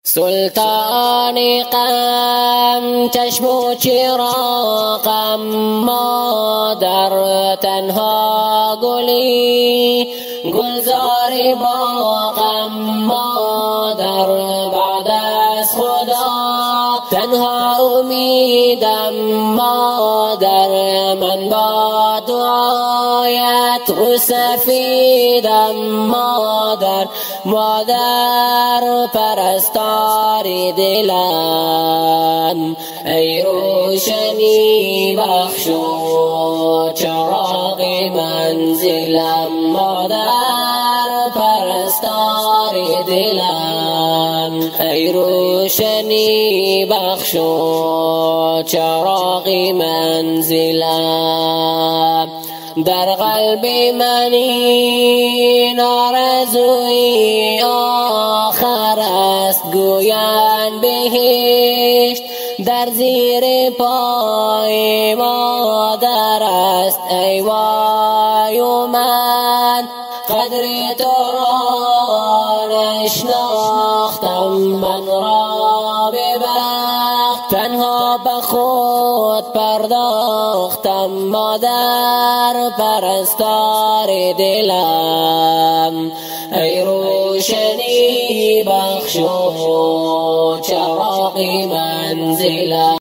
سلطان غم چشم و چراغم، مادر تنها گلی گلزار باغم، مادر بعد از خدا تنها امیدم، مادر من با دعایت رو سفیدم، مادر پرستار دلم، ای روشنی بخش و چراغ منزلم، مادر پرستار دلم، ای روشنی بخش و چراغ منزلم. در قلب من این آرزوی آخر است، گویان بهشت در زیر پای مادر است، ای وای من قدر تو را نشناختم، من را به بخت تنها به خود پرداختم، مادر پرستار دلم، ای روشنی بخش و چراغ منزلم.